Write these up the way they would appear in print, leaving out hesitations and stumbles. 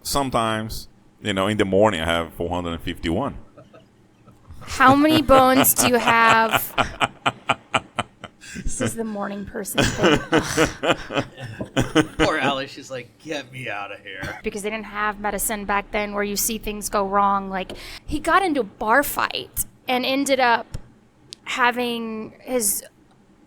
sometimes, in the morning I have 451. How many bones do you have? This is the morning person thing. Poor Alli, she's like, get me out of here. Because they didn't have medicine back then where you see things go wrong. Like, he got into a bar fight and ended up having his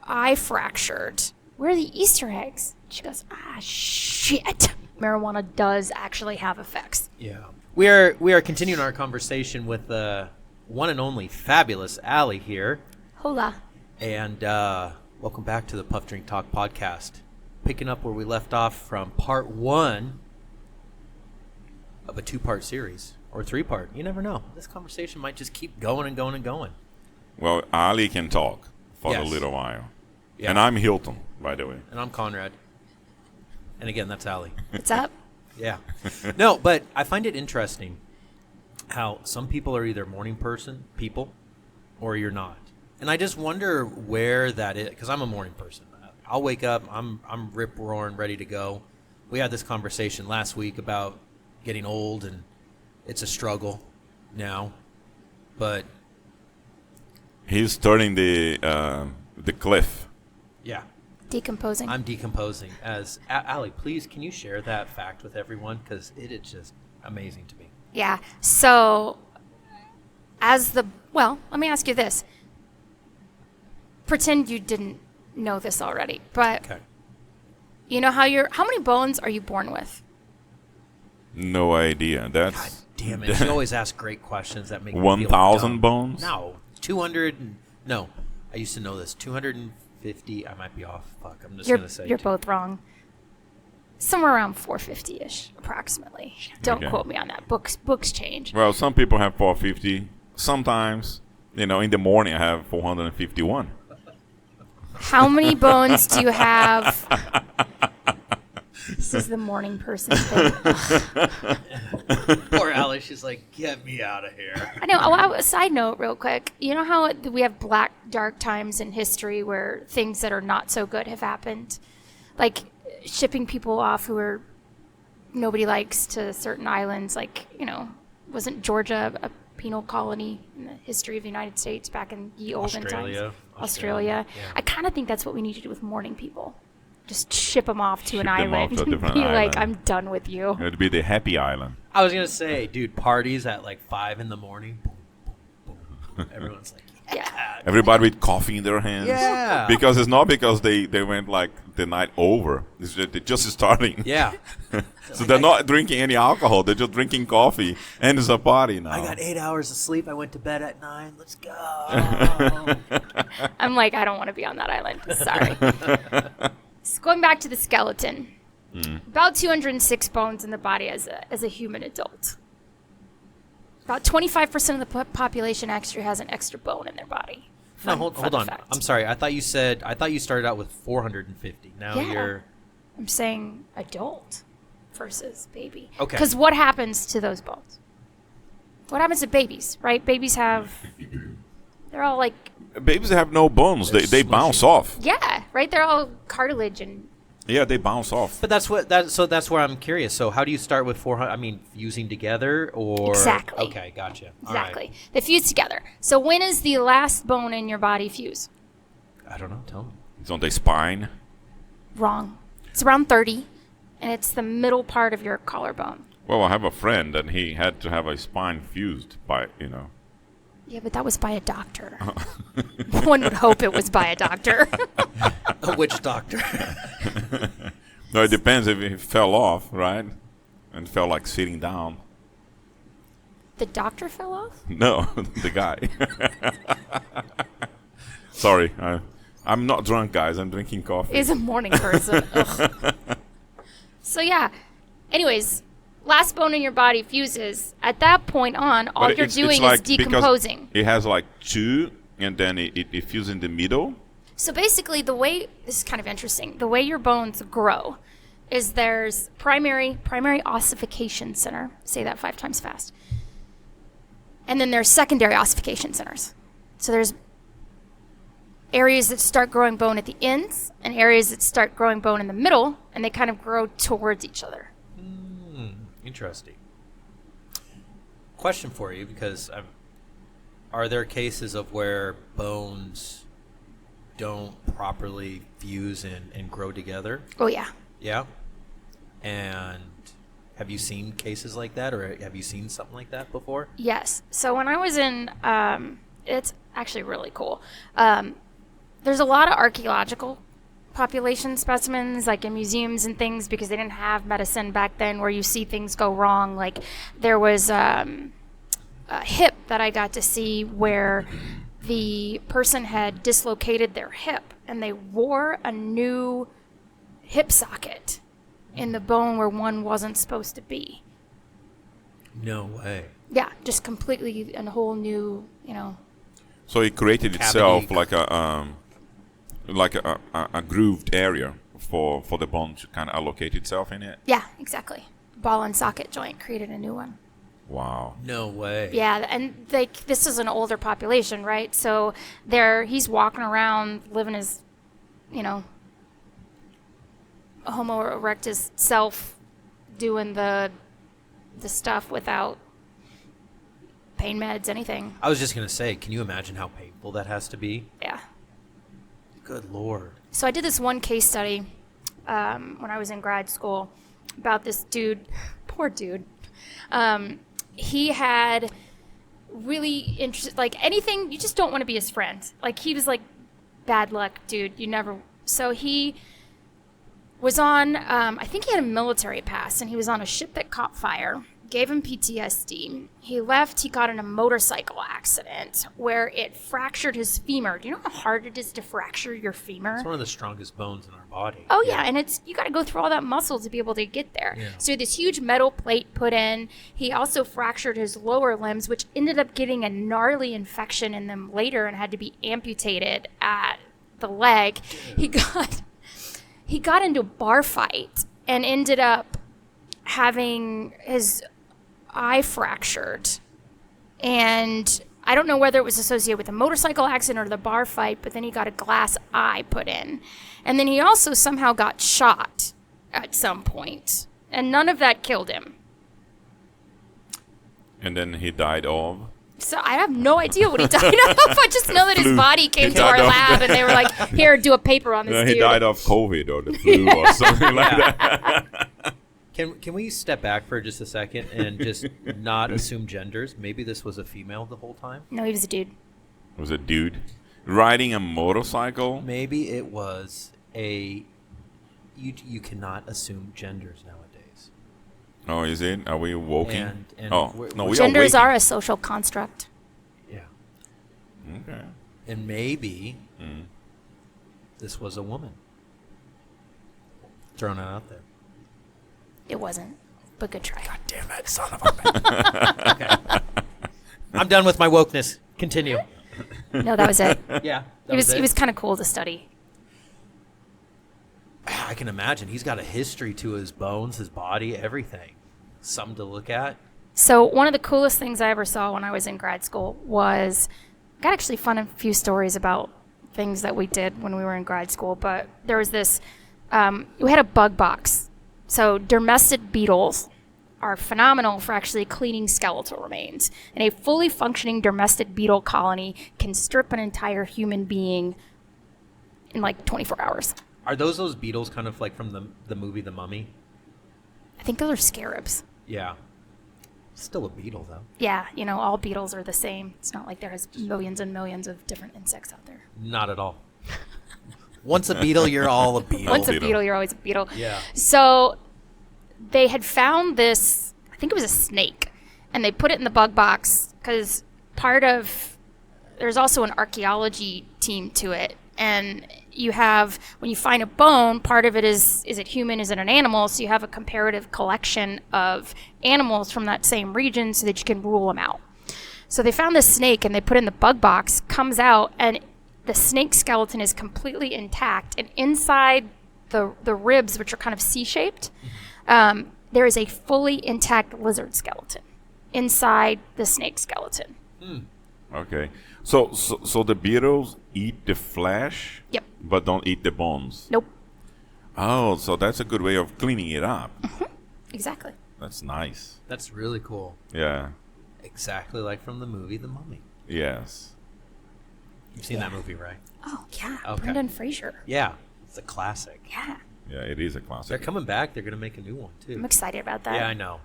eye fractured. Where are the Easter eggs? She goes, shit. Marijuana does actually have effects. Yeah. We are continuing our conversation with the one and only fabulous Alli here. Hola. And welcome back to the Puff Drink Talk podcast. Picking up where we left off from part 1 of a 2-part series. Or 3-part. You never know. This conversation might just keep going and going and going. Well, Alli can talk for Yes. a little while. Yeah. And I'm Hilton, by the way. And I'm Conrad. And again, that's Alli. What's up? Yeah. No, but I find it interesting how some people are either morning people, or you're not. And I just wonder where that is, because I'm a morning person. I'll wake up, I'm rip-roaring, ready to go. We had this conversation last week about getting old, and it's a struggle now. But He's turning the cliff. yeah, Decomposing. I'm decomposing. As Alli, please, can you share that fact with everyone? Because it is just amazing to me. Yeah. So, let me ask you this. Pretend you didn't know this already, but Okay. you know how many bones are you born with? No idea. God That's damn it. She always asks great questions that make me feel 1,000 dumb. bones? No. 200. No. I used to know this. 250. I might be off. Fuck. I'm just going to say. You're both wrong. Somewhere around 450-ish, approximately. Don't Okay. quote me on that. Books change. Well, some people have 450. Sometimes, in the morning I have 451. How many bones do you have? This is the morning person thing. Poor Alli. She's like, get me out of here. I know. Oh, a side note, real quick. You know how we have black, dark times in history where things that are not so good have happened? Like shipping people off who are nobody likes to certain islands. Like, wasn't Georgia a penal colony in the history of the United States back in the olden times? Australia. Yeah. I kind of think that's what we need to do with morning people. Just ship them off to an Ship them off island to a and different be like, island. I'm done with you. It'd be the happy island. I was going to say, dude, parties at like 5 in the morning. Boom, boom, boom. Everyone's like, Yeah. Everybody with coffee in their hands. Yeah. Because it's not because they went like the night over. It's just, they're just starting. yeah. So they're not drinking any alcohol. They're just drinking coffee. And it's a party now. I got 8 hours of sleep. I went to bed at 9. Let's go. I'm like, I don't want to be on that island. Sorry. So going back to the skeleton, about 206 bones in the body as a human adult. About 25% of the population actually has an extra bone in their body. No, hold on. fact. I'm sorry. I thought you started out with 450. Now Yeah. you're I'm saying adult versus baby. Okay. Because what happens to those bones? What happens to babies, right? Babies they're all like, Babies have no bones. They're They bounce off. yeah, right? They're all cartilage and Yeah, they bounce off. But that's where I'm curious. So how do you start with 400? I mean, fusing together or Exactly. Okay, gotcha. All exactly. right. They fuse together. So when is the last bone in your body fuse? I don't know. Tell me. It's on the spine. Wrong. It's around 30, and it's the middle part of your collarbone. Well, I have a friend and he had to have a spine fused by, Yeah, but that was by a doctor. One would hope it was by a doctor. A witch doctor. No, it depends if he fell off, right? And fell like sitting down. The doctor fell off? No, the guy. Sorry, I'm not drunk, guys. I'm drinking coffee. Is a morning person. Ugh. So yeah. Anyways, last bone in your body fuses. At that point on, all But you're it's doing like is decomposing. It has like two, and then it fuses in the middle. So basically, this is kind of interesting. The way your bones grow is there's primary ossification center. Say that 5 times fast. And then there's secondary ossification centers. So there's areas that start growing bone at the ends and areas that start growing bone in the middle, and they kind of grow towards each other. Interesting. Question for you, because are there cases of where bones don't properly fuse and grow together? Oh, yeah. Yeah? And have you seen cases like that, or have you seen something like that before? Yes. So when I was in, it's actually really cool. There's a lot of archaeological population specimens, like in museums and things, because they didn't have medicine back then where you see things go wrong. Like there was a hip that I got to see where the person had dislocated their hip and they wore a new hip socket in the bone where one wasn't supposed to be. No way. Yeah, just completely a whole new, So it created itself like a grooved area for the bone to kind of allocate itself in it. Yeah, exactly. Ball and socket joint created a new one. Wow. No way. Yeah, and this is an older population, right? So he's walking around living his, Homo erectus self, doing the stuff without pain meds, anything. I was just going to say, can you imagine how painful that has to be? Yeah. Good Lord. So I did this one case study when I was in grad school about this dude. Poor dude. He had really interesting, like anything, you just don't want to be his friend. Like he was like, bad luck, dude. So he was on, I think he had a military pass, and he was on a ship that caught fire, gave him PTSD. He left, he got in a motorcycle accident where it fractured his femur. Do you know how hard it is to fracture your femur? It's one of the strongest bones in our body. Oh, yeah, and you got to go through all that muscle to be able to get there. Yeah. So this huge metal plate put in. He also fractured his lower limbs, which ended up getting a gnarly infection in them later and had to be amputated at the leg. He got into a bar fight and ended up having his eye fractured. And I don't know whether it was associated with a motorcycle accident or the bar fight, but then he got a glass eye put in. And then he also somehow got shot at some point. And none of that killed him. And then he died of? So I have no idea what he died of. I just know that his body came to our lab and they were like, here, do a paper on this dude. He died of COVID or the flu or something like that. Can we step back for just a second and just not assume genders? Maybe this was a female the whole time? No, he was a dude. It was a dude riding a motorcycle? Maybe it was a... You cannot assume genders nowadays. Oh, is it? Are we woking? And genders are a social construct. Yeah. Okay. And maybe this was a woman. Throwing it out there. It wasn't, but good try. God damn it, son of a bitch. Okay. I'm done with my wokeness. Continue. No, that was it. Yeah. It was kind of cool to study. I can imagine. He's got a history to his bones, his body, everything. Something to look at. So one of the coolest things I ever saw when I was in grad school was, I got actually a few stories about things that we did when we were in grad school, but there was this, we had a bug box. So dermestid beetles are phenomenal for actually cleaning skeletal remains. And a fully functioning dermestid beetle colony can strip an entire human being in like 24 hours. Are those beetles kind of like from the movie The Mummy? I think those are scarabs. Yeah. Still a beetle, though. Yeah, all beetles are the same. It's not like there's millions and millions of different insects out there. Not at all. Once a beetle, you're all a beetle. Once a beetle, you're always a beetle. Yeah. So they had found this, I think it was a snake, and they put it in the bug box because there's also an archaeology team to it. And you have, when you find a bone, part of it is it human, is it an animal? So you have a comparative collection of animals from that same region so that you can rule them out. So they found this snake and they put it in the bug box, comes out, and the snake skeleton is completely intact. And inside the ribs, which are kind of C-shaped, there is a fully intact lizard skeleton inside the snake skeleton. Okay. So the beetles eat the flesh? Yep. But don't eat the bones? Nope. Oh, so that's a good way of cleaning it up. Exactly. That's nice. That's really cool. Yeah. Exactly like from the movie The Mummy. Yes. You've seen that movie, right? Oh yeah, Okay. Brendan Fraser. Yeah. It's a classic. Yeah, Yeah, it is a They're classic. coming back. They're going to make a new one, too. I'm excited about that. Yeah, I know.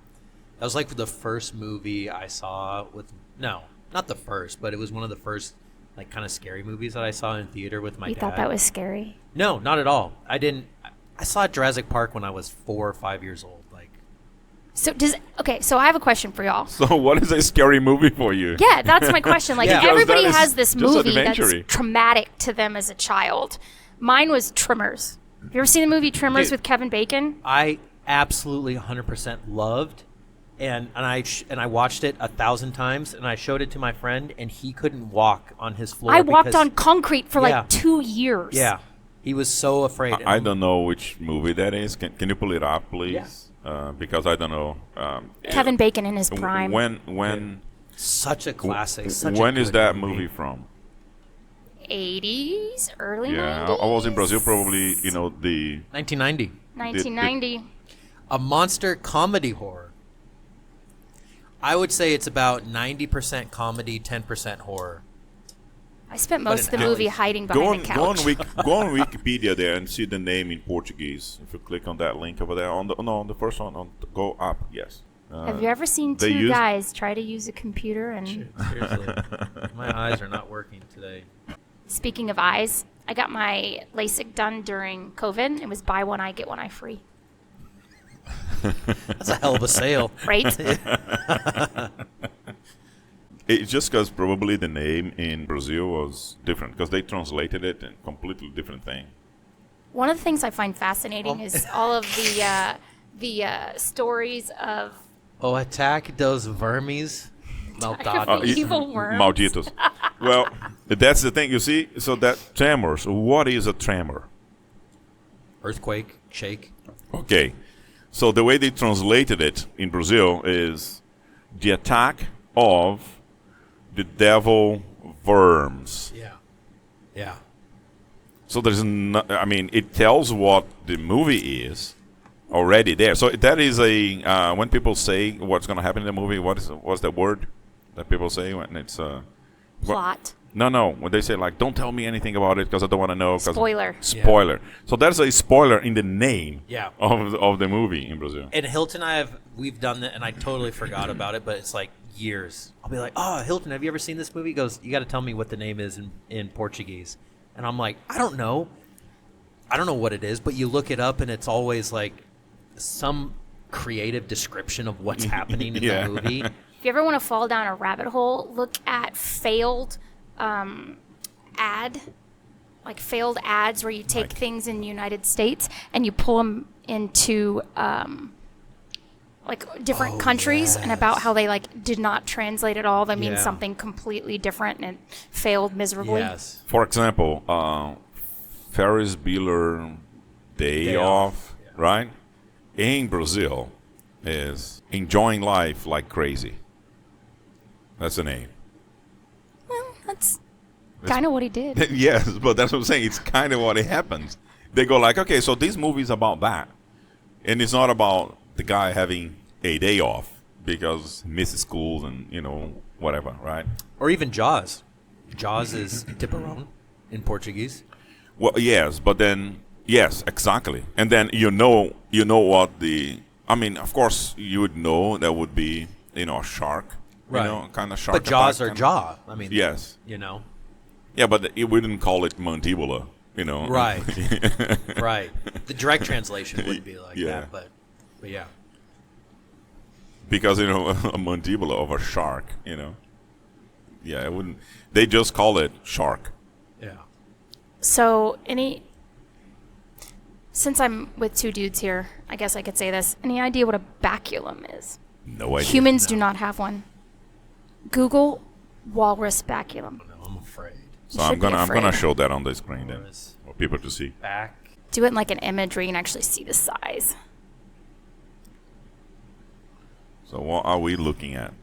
That was like the first movie I saw with... No, not the first, but it was one of the first like kind of scary movies that I saw in theater with my You dad. thought that was scary? No, not at all. I didn't... I saw Jurassic Park when I was 4 or 5 years old. Like, So so I have a question for y'all. So what is a scary movie for you? Yeah, that's my question. Like Yeah. Because everybody that is has this just movie that's adventure-y. traumatic to them as a child. Mine was Tremors. Have you ever seen the movie Tremors Dude. with Kevin Bacon? I absolutely 100% loved, and I watched it 1,000 times, and I showed it to my friend, and he couldn't walk on his floor. I walked because- on concrete for Yeah. like 2 years. Yeah, he was so afraid. I don't know which movie that is. Can you pull it up, please? Because I don't know. Kevin Bacon in his prime. When Such a classic. Such when a is good that movie from? 80s, early Yeah, 90s. I was in Brazil probably. The 1990. 1990. A monster comedy horror. I would say it's about 90% comedy, 10% horror. I spent But most of the in movie alleys. hiding go behind on the go on, couch. go on Wikipedia there and see the name in Portuguese. If you click on that link over there on the first one, go up. Yes. Have you ever seen they two use- guys try to use a computer and... Seriously. My eyes are not working today. Speaking of eyes, I got my LASIK done during COVID. It was buy one eye, get one eye free. That's a hell of a sale. Right? It's just because probably the name in Brazil was different because they translated it in completely different thing. One of the things I find fascinating is all of the stories of Oh, attack those vermies. Maldados. Evil worms. Malditos. Well, that's the thing. You see, so that tremors. What is a tremor? Earthquake, shake. Okay, so the way they translated it in Brazil is the attack of the devil worms. Yeah. Yeah. So there's no, I mean, it tells what the movie is already there. So that is a when people say what's going to happen in the movie. What's the word that people say when it's plot. No. When they say like, don't tell me anything about it because I don't want to know. 'cause- Spoiler. Spoiler. So there's a spoiler in the name. Yeah. Of the movie in Brazil. And Hilton and we've done that, and I totally forgot about it, but it's like years. I'll be like, oh, Hilton, have you ever seen this movie? He goes, you got to tell me what the name is in Portuguese. And I'm like, I don't know. I don't know what it is, but you look it up, and it's always like some creative description of what's happening in Yeah. the movie. If you ever want to fall down a rabbit hole, look at failed failed ads where you take things in the United States and you pull them into different countries and about how they did not translate at all. That means Yeah. something completely different and it failed miserably. Yes. For example, Ferris Bueller Day Off, Yeah. right? In Brazil is enjoying life like crazy. That's the name. Well, that's kind of what he did. Yes, but that's what I'm saying. It's kind of what it happens. They go like, okay, so this movie's about that. And it's not about the guy having a day off because he misses schools and, whatever, right? Or even Jaws. Jaws is tiburon in Portuguese. Well, yes, but then, yes, exactly. And then you know what of course you would know that would be, a shark. Right. Kind of shark. But Jaws attack are jaw. I mean, Yes. you. Yeah, but we wouldn't call it mandibula, Right. Right. The direct translation would be like Yeah. that, but yeah. Because, a mandibula of a shark, Yeah, it wouldn't. They just call it shark. Yeah. So, since I'm with two dudes here, I guess I could say this. Any idea what a baculum is? No idea. Humans do not have one. Google walrus baculum. No, I'm afraid. So You I'm should be gonna afraid. show that on the screen then Walrus. for people to see. Back. Do it in an image where you can actually see the size. So what are we looking at?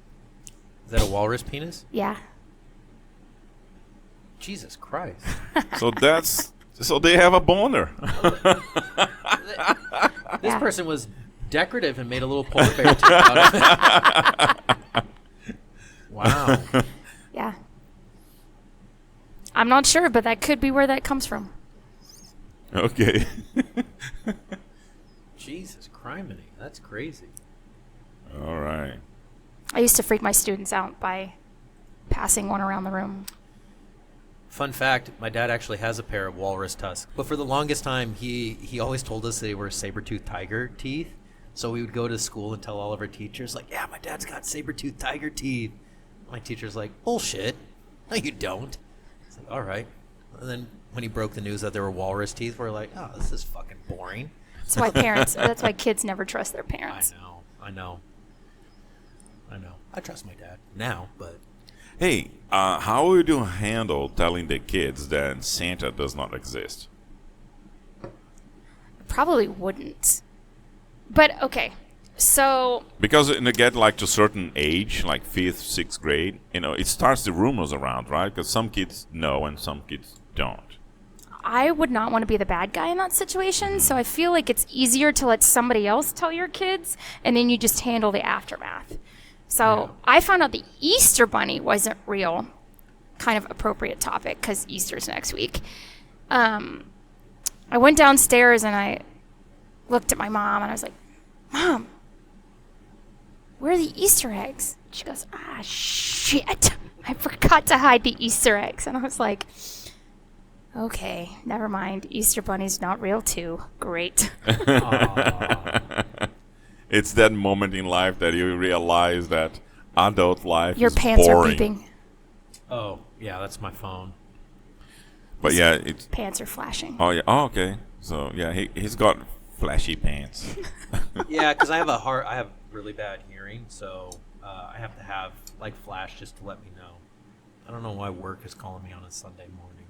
Is that a walrus penis? Yeah. Jesus Christ. So they have a boner. This Yeah. person was decorative and made a little polar bear tooth out of it. Wow. Yeah. I'm not sure, but that could be where that comes from. Okay. Jesus criminy. That's crazy. All right. I used to freak my students out by passing one around the room. Fun fact, my dad actually has a pair of walrus tusks. But for the longest time, he always told us they were saber-toothed tiger teeth. So we would go to school and tell all of our teachers, like, yeah, my dad's got saber-toothed tiger teeth. My teacher's like, bullshit. No, you don't. It's like, all right. And then when he broke the news that there were walrus teeth, we're like, oh, this is fucking boring. That's why kids never trust their parents. I know. I trust my dad now, but... Hey, how would you handle telling the kids that Santa does not exist? Probably wouldn't. But, okay. So... Because when they get like to a certain age, like 5th, 6th grade, it starts the rumors around, right? Because some kids know and some kids don't. I would not want to be the bad guy in that situation, so I feel like it's easier to let somebody else tell your kids, and then you just handle the aftermath. So I found out the Easter Bunny wasn't real. Kind of appropriate topic, because Easter's next week. I went downstairs and I looked at my mom, and I was like, Mom, where are the Easter eggs? She goes, shit. I forgot to hide the Easter eggs. And I was like... Okay, never mind. Easter Bunny's not real too. Great. It's that moment in life that you realize that adult life Your is pants boring. are beeping. Oh, yeah, that's my phone. But yeah, it's... Pants are flashing. Oh, yeah. Oh, okay. So, yeah, he's got flashy pants. Yeah, because I have really bad hearing, so I have to have, like, flash just to let me know. I don't know why work is calling me on a Sunday morning.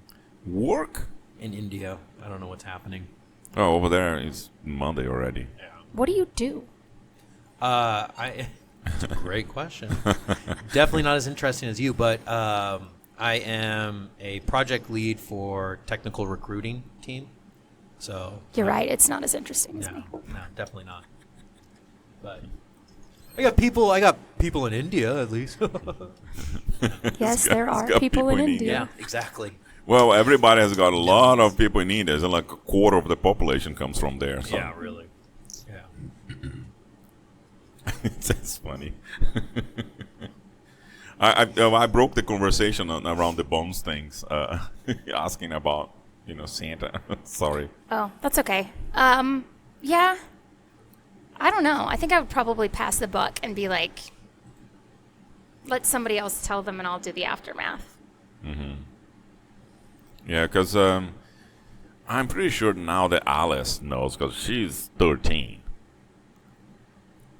Work? In India. I don't know what's happening. Oh, over there it's Monday already. Yeah. What do you do? That's a great question. Definitely not as interesting as you, but I am a project lead for technical recruiting team. So You're right. It's not as interesting as no, me. no, definitely not. But I got people in India at least. Yes, there He's are got people in in India. Yeah, exactly. Well, everybody has got a lot of people in India. So like a quarter of the population comes from there. So. Yeah, really. Yeah. It's funny. I broke the conversation around the bones things, asking about Santa. Sorry. Oh, that's okay. Yeah. I don't know. I think I would probably pass the buck and be like, let somebody else tell them and I'll do the aftermath. Mm-hmm. Yeah, because I'm pretty sure now that Alice knows because she's 13.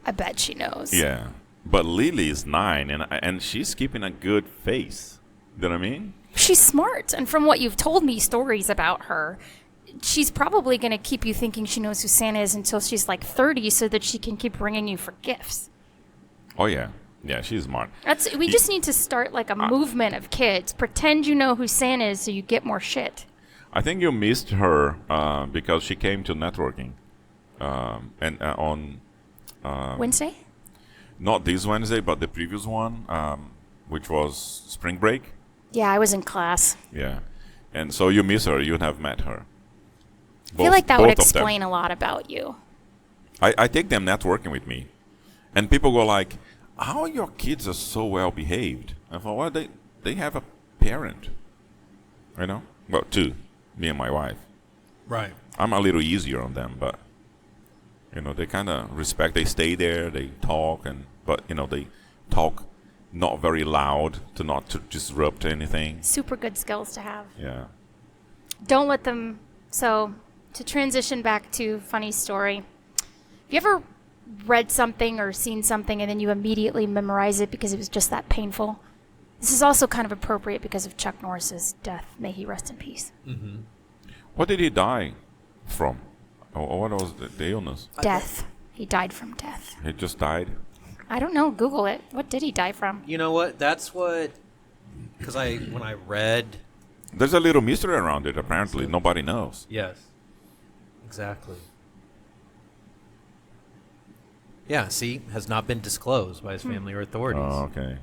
I bet she knows. Yeah. But Lily is 9, and she's keeping a good face. You know what I mean? She's smart. And from what you've told me stories about her, she's probably going to keep you thinking she knows who Santa is until she's like 30 so that she can keep bringing you for gifts. Oh, yeah. Yeah, she's smart. We just need to start like a movement of kids. Pretend you know who Santa is so you get more shit. I think you missed her because she came to networking. And on... Wednesday? Not this Wednesday, but the previous one, which was spring break. Yeah, I was in class. Yeah. And so you miss her. You'd have met her. I feel like that would explain a lot about you. I take them networking with me. And people go like, how your kids are so well behaved? I thought, well, they have a parent. You know? Well, two. Me and my wife. Right. I'm a little easier on them, but they kind of respect. They stay there. They talk, but they talk not very loud not to disrupt anything. Super good skills to have. Yeah. Don't let them. So, to transition back to funny story, have you ever read something or seen something and then you immediately memorize it because it was just that painful? This is also kind of appropriate because of Chuck Norris's death. May he rest in peace. Mm-hmm. What did he die from? Or what was the illness? Death. He died from death. He just died? I don't know. Google it. What did he die from? You know what? That's what... Because when I read... There's a little mystery around it, apparently. Nobody knows. Yes. Exactly. Yeah, see, has not been disclosed by his family or authorities. Oh, okay.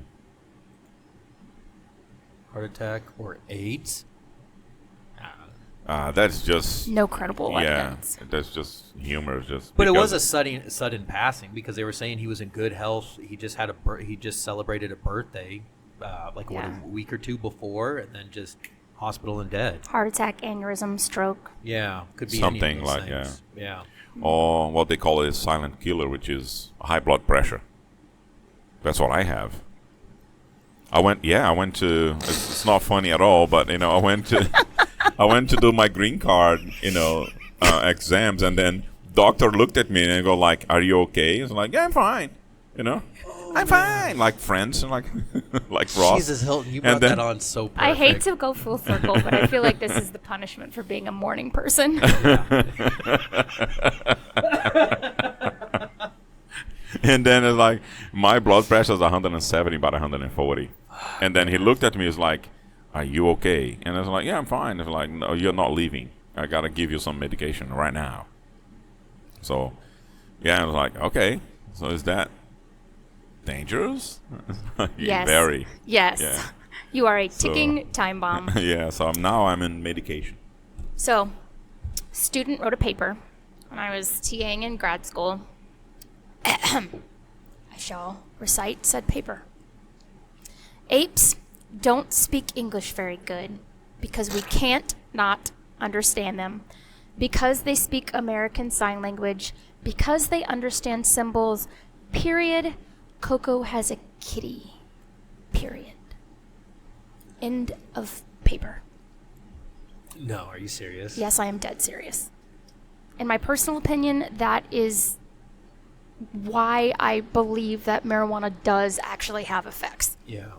Heart attack or AIDS? That's just No credible yeah. evidence. That's just humor. Just But it was because- a sudden passing because they were saying he was in good health. He just had he just celebrated a birthday, Yeah. a week or two before, and then just hospital and dead. Heart attack, aneurysm, stroke. Yeah, could be Something any of those like things. Yeah. or what they call a silent killer, which is high blood pressure. That's what I have. I went to. It's not funny at all, but I went to. I went to do my green card, exams, and then doctor looked at me and go like, "Are you okay?" I was like, "Yeah, I'm fine." I'm fine. Like friends and like like Ross. Jesus, Hilton, you brought then- that on so perfect. I hate to go full circle, but I feel like this is the punishment for being a morning person. And then it's like my blood pressure is 170 by 140, and then he looked at me. He's like, "Are you okay?" And I was like, "Yeah, I'm fine." It's like, "No, you're not leaving. I gotta give you some medication right now." So, yeah, I was like, "Okay, so is that dangerous?" Yes. Very. Yes. Yeah. You are a So- ticking time bomb. Yeah. So now I'm in medication. So, student wrote a paper when I was TAing in grad school. I shall recite said paper. Apes don't speak English very good because we can't not understand them, because they speak American Sign Language, because they understand symbols, period. Coco has a kitty, period. End of paper. No, are you serious? Yes, I am dead serious. In my personal opinion, that is why I believe that marijuana does actually have effects. Yeah.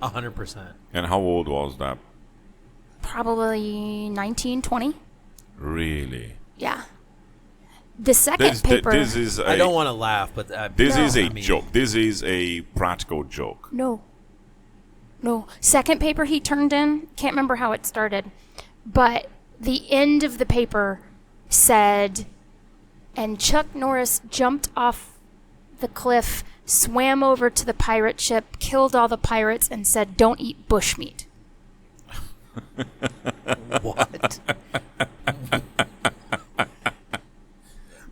100%. And how old was that? Probably 19, 20. Really? Yeah. The second paper. This is I don't want to laugh, but This No. is a I mean- joke. This is a practical joke. No. Second paper he turned in, can't remember how it started, but the end of the paper said, and Chuck Norris jumped off the cliff, swam over to the pirate ship, killed all the pirates, and said, "Don't eat bushmeat." What?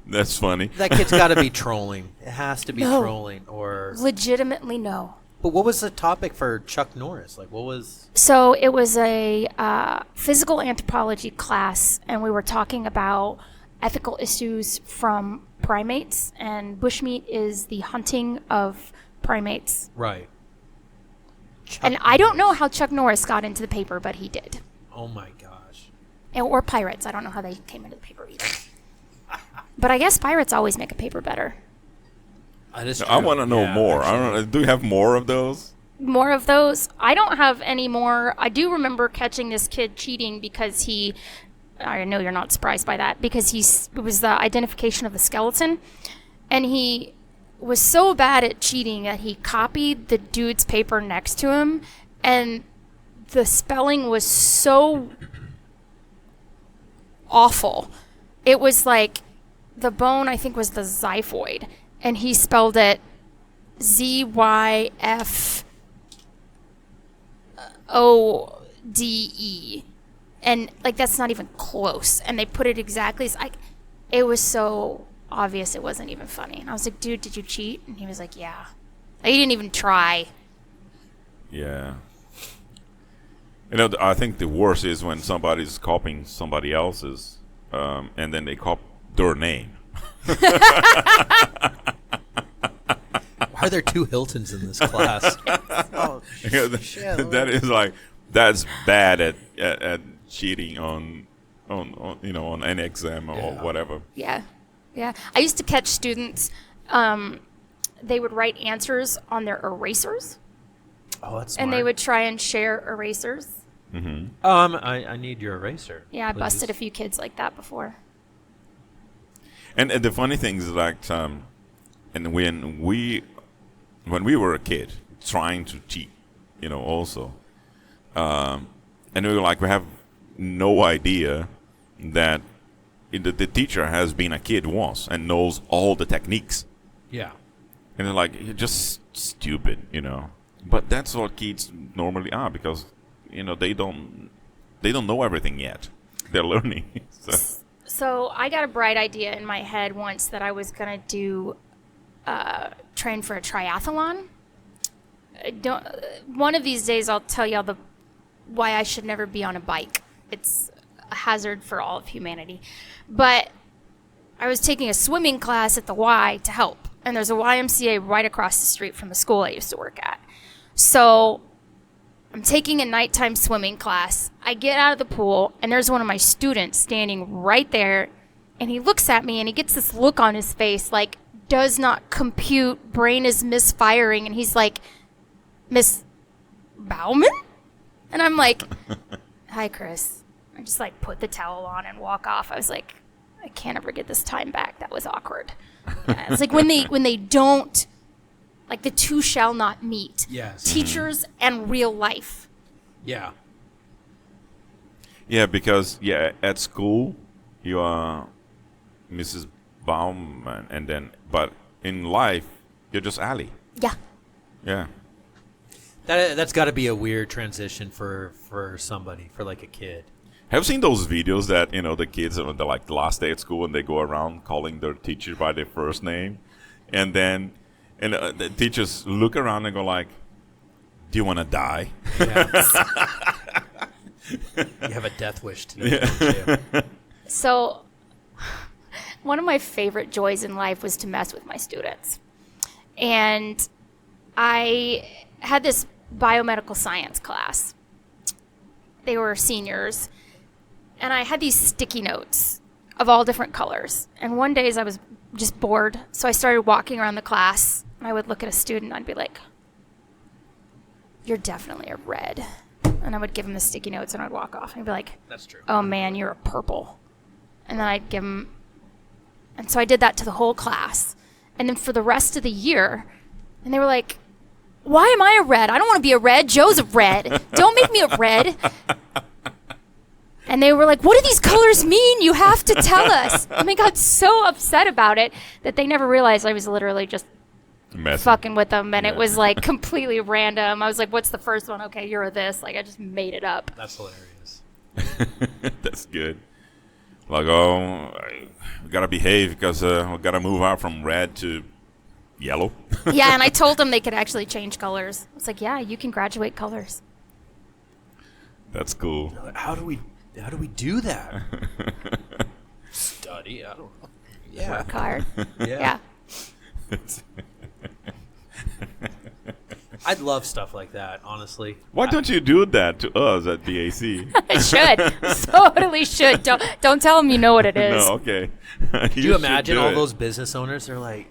That's funny. That kid's got to be trolling. It has to be No. trolling. Or. Legitimately, no. But what was the topic for Chuck Norris? Like, what was? So it was a physical anthropology class, and we were talking about ethical issues from primates, and bushmeat is the hunting of primates. Right. And I don't know how Chuck Norris got into the paper, but he did. Oh my gosh. Or pirates. I don't know how they came into the paper either. But I guess pirates always make a paper better. That is I true. want to know Yeah, more. I actually. don't know. Do you have more of those? More of those. I don't have any more. I do remember catching this kid cheating because I know you're not surprised by that, because it was the identification of the skeleton, and he was so bad at cheating that he copied the dude's paper next to him, and the spelling was so awful. It was like the bone, I think, was the xiphoid, and he spelled it Zyfode, and like that's not even close. And they put it exactly. It was so obvious it wasn't even funny. And I was like, "Dude, did you cheat?" And he was like, "Yeah." He didn't even try. Yeah. I think the worst is when somebody's copying somebody else's, and then they copy their name. Why are there two Hiltons in this class? Oh, That is like that's bad at cheating on an exam or whatever. Yeah. I used to catch students. They would write answers on their erasers, Oh, that's smart. and they would try and share erasers. I need your eraser. Yeah, I please. busted a few kids like that before. And the funny thing is like, and when we were a kid trying to cheat, also, and we were like, we have no idea that the teacher has been a kid once and knows all the techniques. Yeah. And they're like, you're just stupid, But that's what kids normally are because, they don't know everything yet. They're learning. So I got a bright idea in my head once that I was going to do train for a triathlon. One of these days I'll tell y'all why I should never be on a bike. It's a hazard for all of humanity. But I was taking a swimming class at the Y to help. And there's a YMCA right across the street from the school I used to work at. So I'm taking a nighttime swimming class. I get out of the pool, and there's one of my students standing right there. And he looks at me, and he gets this look on his face like, does not compute, brain is misfiring. And he's like, Miss Bouwman? And I'm like, hi, Chris. I just like put the towel on and walk off. I was like, I can't ever get this time back. That was awkward. Yeah, it's like when they don't, like the two shall not meet. Yes. Teachers and real life. Yeah. Yeah, because at school you are Mrs. Bouwman, but in life you're just Alli. Yeah. Yeah. That's got to be a weird transition for somebody, for like a kid. Have you seen those videos that the kids are like the last day at school and they go around calling their teacher by their first name, and then the teachers look around and go like, "Do you want to die?" Yeah. You have a death wish today. Don't you? So, one of my favorite joys in life was to mess with my students, and I had this biomedical science class. They were seniors. And I had these sticky notes of all different colors. And one day I was just bored, so I started walking around the class. And I would look at a student, and I'd be like, you're definitely a red. And I would give him the sticky notes, and I'd walk off. And I'd be like, that's true. Oh, man, you're a purple. And then I'd give him. And so I did that to the whole class. And then for the rest of the year, and they were like, why am I a red? I don't want to be a red. Joe's a red. Don't make me a red. And they were like, what do these colors mean? You have to tell us. And they got so upset about it that they never realized I was literally just fucking with them. And it was like completely random. I was like, what's the first one? Okay, you're a this. Like, I just made it up. That's hilarious. That's good. Like, we got to behave because we got to move out from red to yellow. Yeah, and I told them they could actually change colors. It's like, yeah, you can graduate colors. That's cool. How do we do that? Study? I don't know. Yeah. Work hard. Yeah. I'd love stuff like that, honestly. Why don't you do that to us at BAC? I should. Totally should. Don't tell them you know what it is. No, okay. Do you imagine all those business owners? They're like,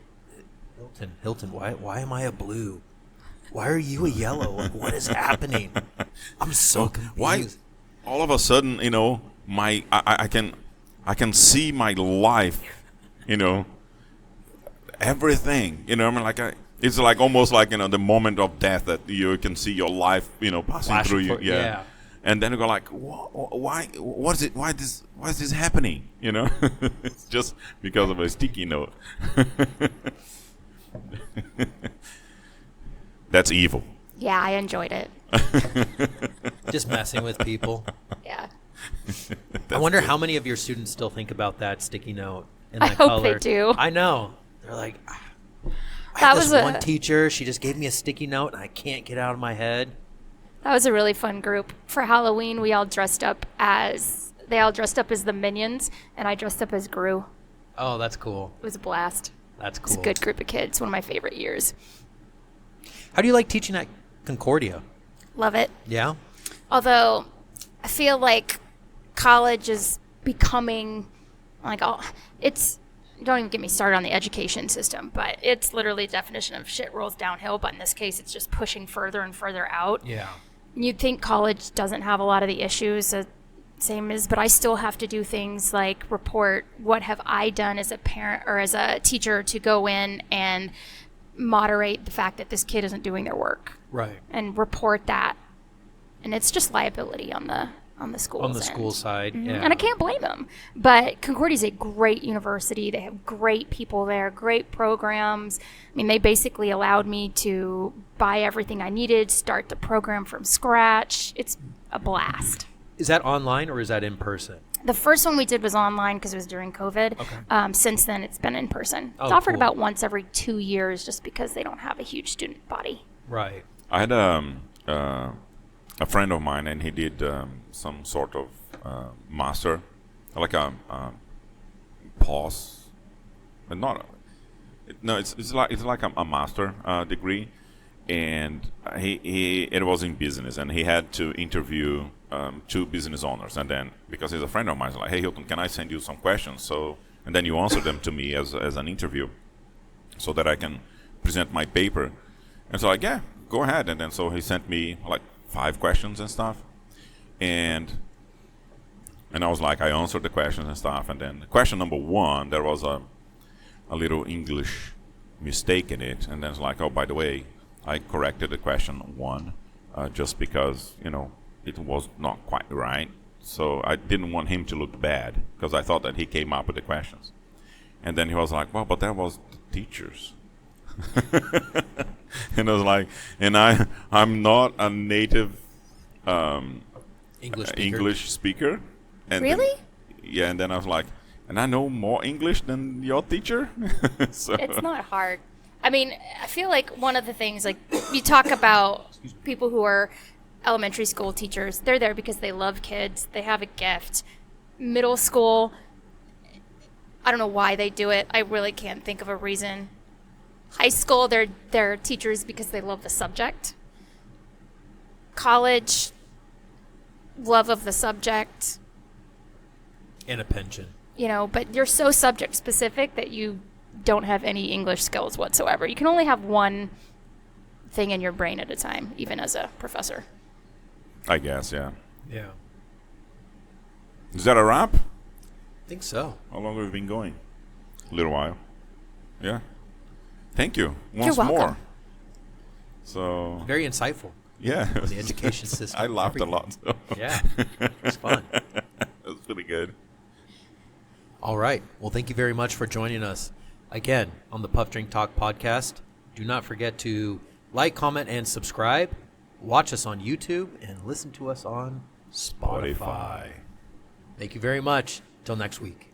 Hilton, why am I a blue? Why are you a yellow? Like, what is happening? I'm so confused. Why? All of a sudden, I can see my life, everything, I mean, like it's like almost like the moment of death that you can see your life, passing Flashing through you, yeah. And then you go like, why? What is it? Why is this happening? It's just because of a sticky note. That's evil. Yeah, I enjoyed it. Just messing with people. Yeah. I wonder how many of your students still think about that sticky note in I that hope color. they do. I know. They're like, I That had was this one teacher. She just gave me a sticky note, and I can't get it out of my head. That was a really fun group. For Halloween, they all dressed up as the Minions, and I dressed up as Gru. Oh, that's cool. It was a blast. That's It was cool. a good group of kids. One of my favorite years. How do you like teaching at Concordia? Love it. Yeah? Although I feel like college is becoming like don't even get me started on the education system, but it's literally the definition of shit rolls downhill, but in this case it's just pushing further and further out. Yeah. You'd think college doesn't have a lot of the issues same as, but I still have to do things like report what have I done as a parent or as a teacher to go in and moderate the fact that this kid isn't doing their work. Right. And report that. And it's just liability on the on the school. On the school side, yeah. And I can't blame them. But Concordia is a great university. They have great people there, great programs. I mean, they basically allowed me to buy everything I needed, start the program from scratch. It's a blast. Is that online or is that in person? The first one we did was online because it was during COVID. Okay. Since then, it's been in person. Oh, It's offered cool. about once every 2 years just because they don't have a huge student body. Right. I had a friend of mine, and he did some sort of master, like a pause, but not. No, it's like a master degree, and it was in business, and he had to interview 2 business owners, and then because he's a friend of mine, he's like, hey Hilton, can I send you some questions? So and then you answer them to me as an interview, so that I can present my paper. And so like, yeah, go ahead. And then so he sent me like 5 questions and stuff, and I was like, I answered the questions and stuff, and then question number 1, there was a little English mistake in it, and then it's like, oh, by the way, I corrected the question 1 just because it was not quite right, so I didn't want him to look bad because I thought that he came up with the questions, and then he was like, well, but that was the teachers. And I was like, and I'm not a native English speaker. And Really? Yeah, and then I was like, and I know more English than your teacher. So It's not hard. I mean, I feel like one of the things, like, you talk about people who are elementary school teachers, they're there because they love kids, they have a gift. Middle school, I don't know why they do it. I really can't think of a reason. High school, they're teachers because they love the subject. College, love of the subject. And a pension. But you're so subject specific that you don't have any English skills whatsoever. You can only have one thing in your brain at a time, even as a professor. I guess, yeah. Yeah. Is that a wrap? I think so. How long have we been going? A little while. Yeah. Thank you. You're Once welcome. more. So Very insightful. yeah, On the education system. I laughed a everything. lot. So. Yeah. It's fun. It was pretty good. All right. Well, thank you very much for joining us again on the Puff Drink Talk podcast. Do not forget to like, comment, and subscribe. Watch us on YouTube and listen to us on Spotify. Thank you very much. Till next week.